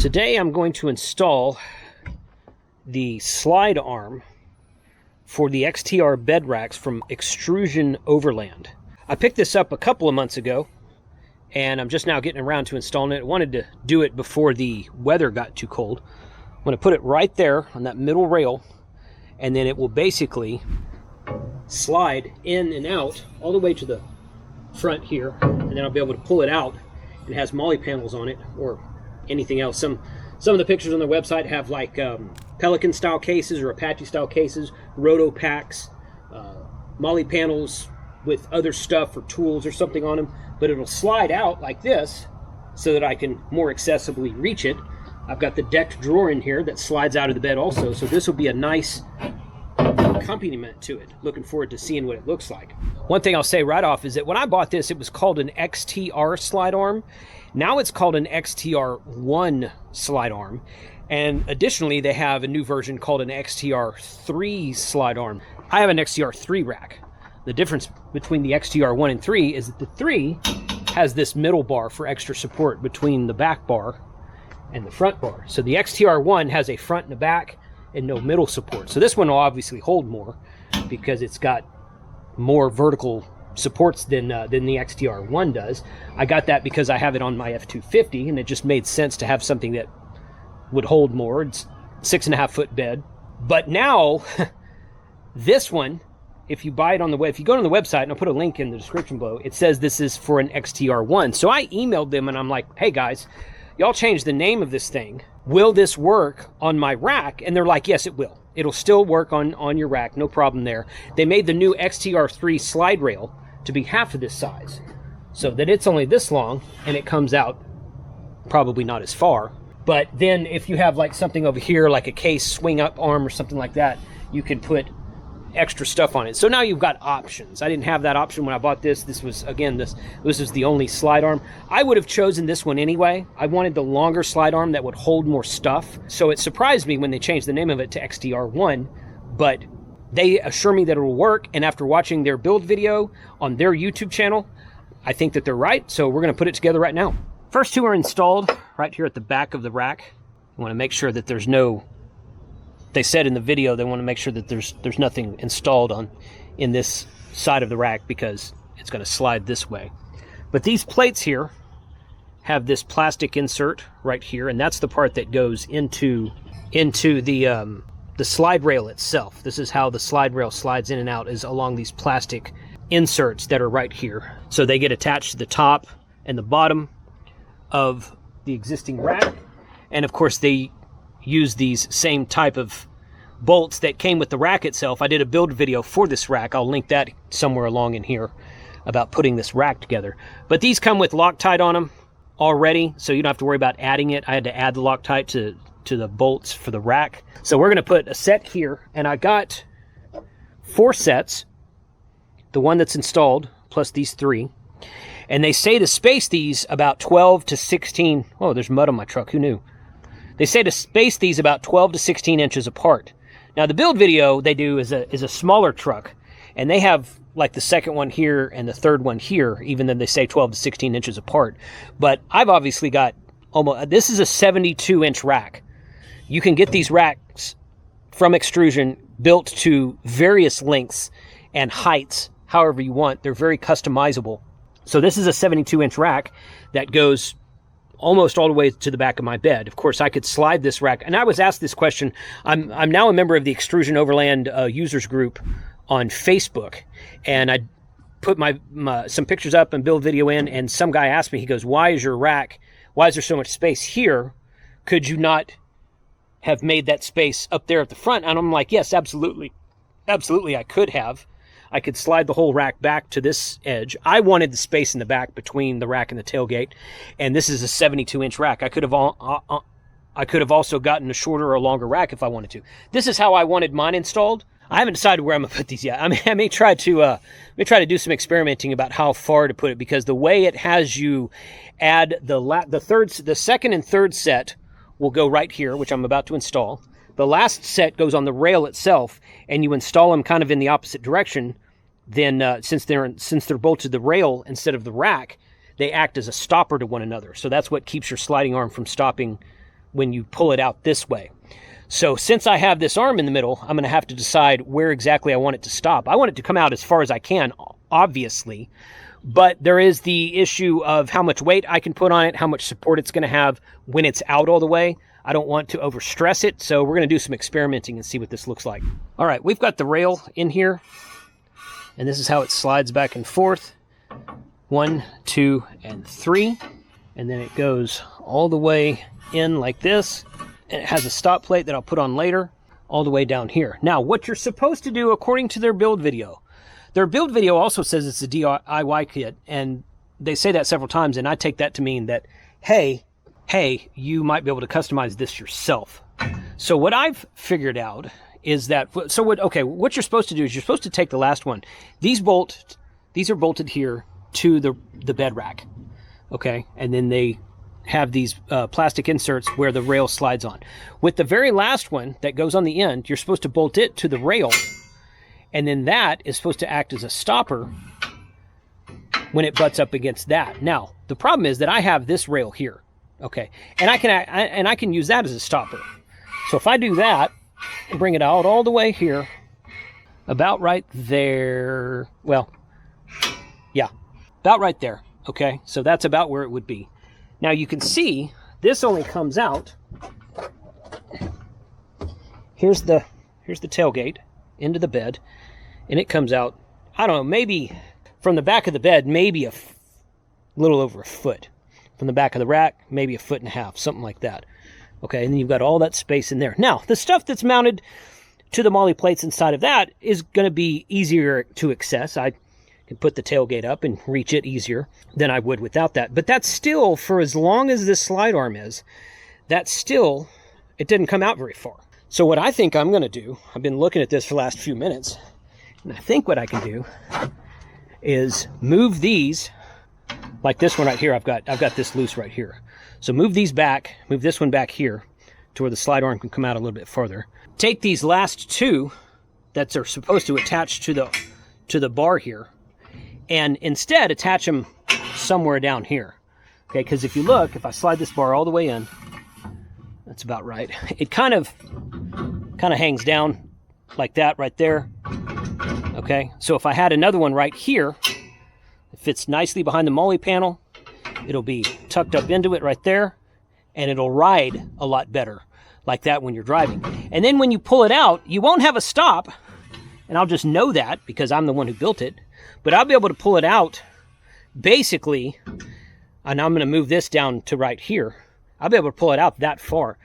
Today I'm going to install the slide arm for the XTR Bedracks from Xtrusion Overland. I picked this up a couple of months ago and I'm just now getting around to installing it. I wanted to do it before the weather got too cold. I'm going to put it right there on that middle rail, and then it will basically slide in and out all the way to the front here, and then I'll be able to pull it out. It has molly panels on it or anything else. Some of the pictures on their website have like Pelican style cases or Apache style cases, Rotopax, molly panels with other stuff or tools or something on them, but it'll slide out like this so that I can more accessibly reach it. I've got the decked drawer in here that slides out of the bed also, so this will be a nice accompaniment to it. Looking forward to seeing what it looks like. One thing I'll say right off is that when I bought this, it was called an XTR slide arm. Now it's called an XTR1 slide arm. And additionally, they have a new version called an XTR3 slide arm. I have an XTR3 rack. The difference between the XTR1 and 3 is that the 3 has this middle bar for extra support between the back bar and the front bar. So the XTR1 has a front and a back and no middle support. So this one will obviously hold more because it's got more vertical supports than the XTR1 does. I got that because I have it on my F250, and it just made sense to have something that would hold more. It's 6.5 foot bed. But now this one, if you buy it on the web, if you go to the website, and I'll put a link in the description below, it says this is for an XTR1. So I emailed them and I'm like, hey guys, y'all changed the name of this thing. Will this work on my rack? And they're like, yes, it will. It'll still work on your rack, no problem there. They made the new XTR3 slide rail to be half of this size, so that it's only this long and it comes out probably not as far. But then if you have like something over here, like a case swing up arm or something like that, you can put extra stuff on it. So now you've got options. I didn't have that option when I bought this. This was, again, this was the only slide arm. I would have chosen this one anyway. I wanted the longer slide arm that would hold more stuff. So it surprised me when they changed the name of it to XTR1, but they assure me that it will work. And after watching their build video on their YouTube channel, I think that they're right. So we're going to put it together right now. First two are installed right here at the back of the rack. You want to make sure that there's no, they said in the video they want to make sure that there's nothing installed in this side of the rack because it's going to slide this way. But these plates here have this plastic insert right here, and that's the part that goes into the slide rail itself. This is how the slide rail slides in and out, is along these plastic inserts that are right here. So they get attached to the top and the bottom of the existing rack, and of course they use these same type of bolts that came with the rack itself. I did a build video for this rack. I'll link that somewhere along in here about putting this rack together. But these come with Loctite on them already, so you don't have to worry about adding it. I had to add the Loctite to the bolts for the rack. So we're going to put a set here, and I got 4 sets, the one that's installed plus these 3. And they say to space these about 12 to 16. Oh, there's mud on my truck. Who knew? They say to space these about 12 to 16 inches apart. Now, the build video they do is a smaller truck, and they have like the second one here and the third one here, even though they say 12 to 16 inches apart. But I've obviously got almost, this is a 72-inch rack. You can get these racks from Xtrusion built to various lengths and heights, however you want. They're very customizable. So this is a 72-inch rack that goes almost all the way to the back of my bed. Of course, I could slide this rack. And I was asked this question. I'm now a member of the Xtrusion Overland users group on Facebook. And I put some pictures up and build video in. And some guy asked me, he goes, why is there so much space here? Could you not have made that space up there at the front? And I'm like, yes, absolutely. Absolutely, I could have. I could slide the whole rack back to this edge. I wanted the space in the back between the rack and the tailgate, and this is a 72-inch rack. I could have also gotten a shorter or longer rack if I wanted to. This is how I wanted mine installed. I haven't decided where I'm gonna put these yet. I may try to do some experimenting about how far to put it, because the way it has you add the second and third set will go right here, which I'm about to install. The last set goes on the rail itself, and you install them kind of in the opposite direction. Then, since they're bolted to the rail instead of the rack, they act as a stopper to one another. So that's what keeps your sliding arm from stopping when you pull it out this way. So since I have this arm in the middle, I'm going to have to decide where exactly I want it to stop. I want it to come out as far as I can, obviously, but there is the issue of how much weight I can put on it, how much support it's going to have when it's out all the way. I don't want to overstress it, so we're going to do some experimenting and see what this looks like. All right, we've got the rail in here, and this is how it slides back and forth. 1, 2, and 3, and then it goes all the way in like this. And it has a stop plate that I'll put on later, all the way down here. Now, what you're supposed to do according to their build video, also says it's a DIY kit, and they say that several times, and I take that to mean that, hey, you might be able to customize this yourself. So what I've figured out is that, what you're supposed to do is you're supposed to take the last one. These are bolted here to the bed rack, okay? And then they have these plastic inserts where the rail slides on. With the very last one that goes on the end, you're supposed to bolt it to the rail, and then that is supposed to act as a stopper when it butts up against that. Now, the problem is that I have this rail here, okay? And I can use that as a stopper. So if I do that and bring it out all the way here, about right there, well, yeah, about right there, okay? So that's about where it would be. Now you can see this only comes out. Here's the tailgate into the bed, and it comes out, I don't know, maybe from the back of the bed, maybe a little over a foot. From the back of the rack, maybe 1.5 feet, something like that. Okay, and then you've got all that space in there. Now, the stuff that's mounted to the molly plates inside of that is going to be easier to access. I can put the tailgate up and reach it easier than I would without that. But that's still, for as long as this slide arm is, it didn't come out very far. So what I think I'm going to do, I've been looking at this for the last few minutes, and I think what I can do is move these, like this one right here, I've got this loose right here. So move these back, move this one back here to where the slide arm can come out a little bit further. Take these last two that are supposed to attach to the bar here, and instead attach them somewhere down here. Okay, because if you look, if I slide this bar all the way in, that's about right. It kind of hangs down like that right there. Okay, so if I had another one right here, it fits nicely behind the molly panel. It'll be tucked up into it right there, and it'll ride a lot better like that when you're driving. And then when you pull it out, you won't have a stop, and I'll just know that because I'm the one who built it, but I'll be able to pull it out basically, and I'm going to move this down to right here. I'll be able to pull it out that far.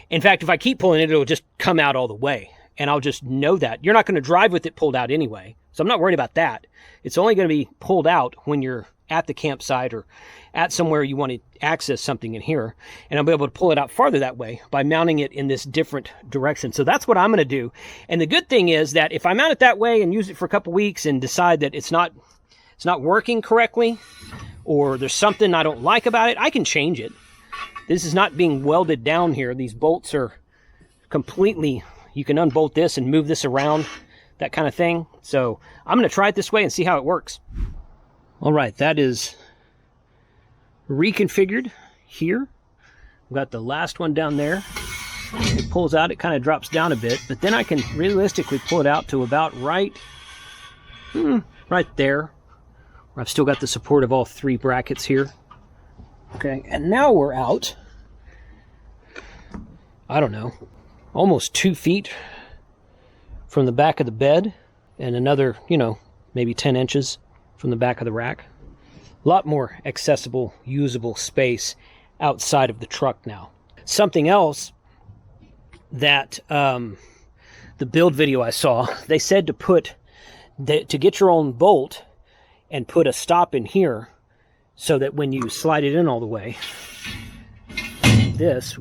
In fact, if I keep pulling it, it'll just come out all the way, and I'll just know that. You're not going to drive with it pulled out anyway, so I'm not worried about that. It's only going to be pulled out when you're at the campsite or at somewhere you want to access something in here, and I'll be able to pull it out farther that way by mounting it in this different direction. So that's what I'm going to do. And the good thing is that if I mount it that way and use it for a couple weeks and decide that it's not working correctly, or there's something I don't like about it, I can change it. This is not being welded down here. These bolts are completely, you can unbolt this and move this around, that kind of thing. So I'm going to try it this way and see how it works. All right, that is reconfigured here. I've got the last one down there. It pulls out, it kind of drops down a bit, but then I can realistically pull it out to about right there, where I've still got the support of all three brackets here. Okay, and now we're out, I don't know, almost 2 feet from the back of the bed, and another, maybe 10 inches from the back of the rack. A lot more accessible, usable space outside of the truck now. Something else that the build video I saw, they said to get your own bolt and put a stop in here so that when you slide it in all the way, this,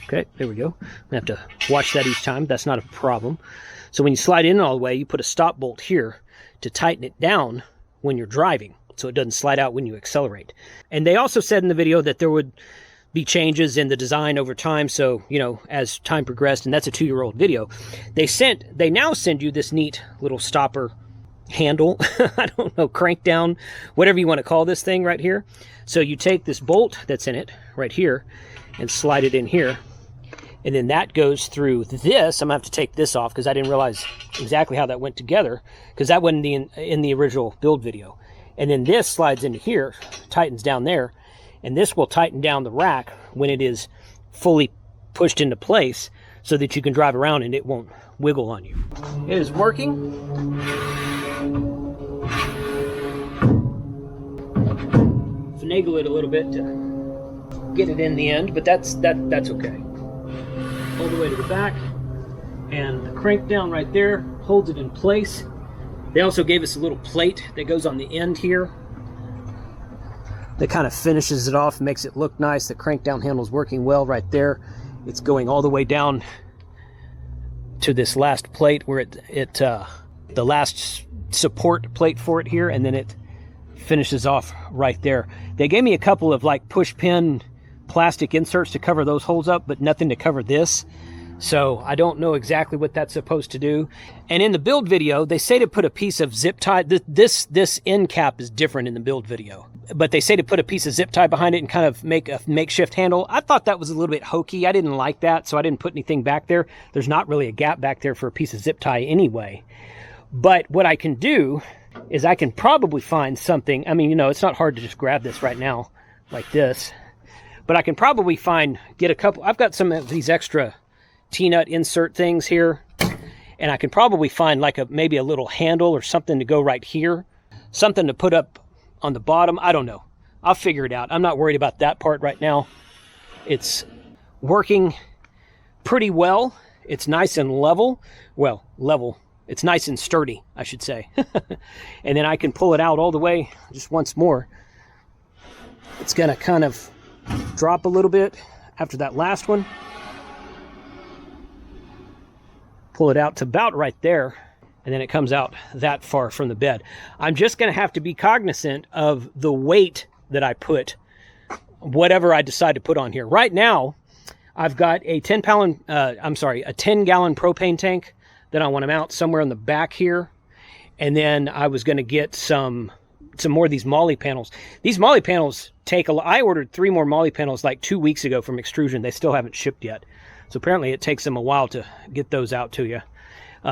okay, there we go. I have to watch that each time. That's not a problem. So when you slide in all the way, you put a stop bolt here to tighten it down when you're driving, so it doesn't slide out when you accelerate. And they also said in the video that there would be changes in the design over time, so as time progressed, and that's a 2-year-old video, they now send you this neat little stopper handle, I don't know, crank down, whatever you want to call this thing right here. So you take this bolt that's in it right here, and slide it in here. And then that goes through this. I'm gonna have to take this off because I didn't realize exactly how that went together, because that wasn't in the original build video. And then this slides into here, tightens down there, and this will tighten down the rack when it is fully pushed into place so that you can drive around and it won't wiggle on you. It is working. Finagle it a little bit to get it in the end, but that's okay. All the way to the back, and the crank down right there holds it in place. They also gave us a little plate that goes on the end here that kind of finishes it off, makes it look nice. The crank down handle is working well right there. It's going all the way down to this last plate where the last support plate for it here, and then it finishes off right there. They gave me a couple of like push pin plastic inserts to cover those holes up, but nothing to cover this. So I don't know exactly what that's supposed to do. And in the build video, they say to put a piece of zip tie. This end cap is different in the build video, but they say to put a piece of zip tie behind it and kind of make a makeshift handle. I thought that was a little bit hokey. I didn't like that, so I didn't put anything back there. There's not really a gap back there for a piece of zip tie anyway. But what I can do is I can probably find something. I mean, you know, it's not hard to just grab this right now like this. But I can probably get a couple. I've got some of these extra T-nut insert things here, and I can probably find like maybe a little handle or something to go right here, something to put up on the bottom. I don't know. I'll figure it out. I'm not worried about that part right now. It's working pretty well. It's nice and level. Well, level. It's nice and sturdy, I should say. And then I can pull it out all the way just once more. It's going to kind of drop a little bit after that last one. Pull it out to about right there, and then it comes out that far from the bed. I'm just going to have to be cognizant of the weight that I put, whatever I decide to put on here. Right now, I've got a 10-gallon propane tank that I want to mount somewhere in the back here, and then I was going to get some more of these molly panels. These molly panels take I ordered 3 more molly panels like 2 weeks ago from Xtrusion. They still haven't shipped yet. So apparently it takes them a while to get those out to you.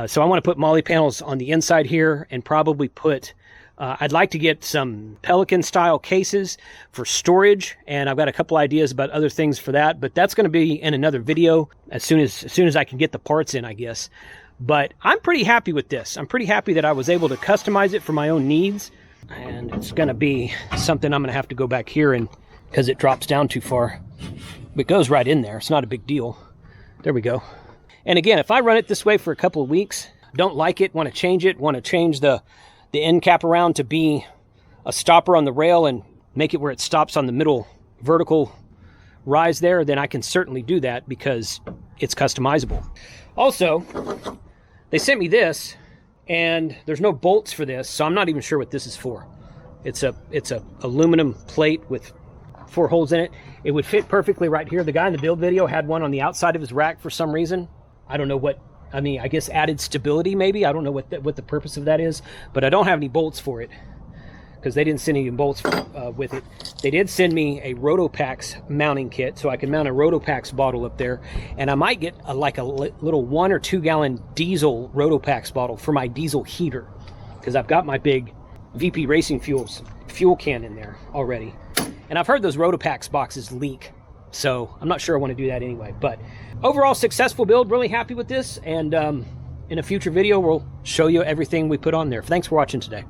So I want to put molly panels on the inside here, and probably put, I'd like to get some Pelican style cases for storage. And I've got a couple ideas about other things for that, but that's going to be in another video as soon as I can get the parts in, I guess. But I'm pretty happy with this. I'm pretty happy that I was able to customize it for my own needs. And it's going to be something I'm going to have to go back here, and because it drops down too far. It goes right in there. It's not a big deal. There we go. And again, if I run it this way for a couple of weeks, don't like it, want to change the end cap around to be a stopper on the rail and make it where it stops on the middle vertical rise there, then I can certainly do that because it's customizable. Also, they sent me this, and there's no bolts for this, so I'm not even sure what this is for. It's a aluminum plate with 4 holes in it. It would fit perfectly right here. The guy in the build video had one on the outside of his rack for some reason. I don't know what, I mean, I guess added stability maybe. I don't know what the purpose of that is, but I don't have any bolts for it because they didn't send any bolts with it. They did send me a Rotopax mounting kit, so I can mount a Rotopax bottle up there, and I might get a little 1 or 2 gallon diesel Rotopax bottle for my diesel heater, because I've got my big VP Racing Fuels fuel can in there already. And I've heard those Rotopax boxes leak, so I'm not sure I want to do that anyway. But overall, successful build. Really happy with this, and in a future video, we'll show you everything we put on there. Thanks for watching today.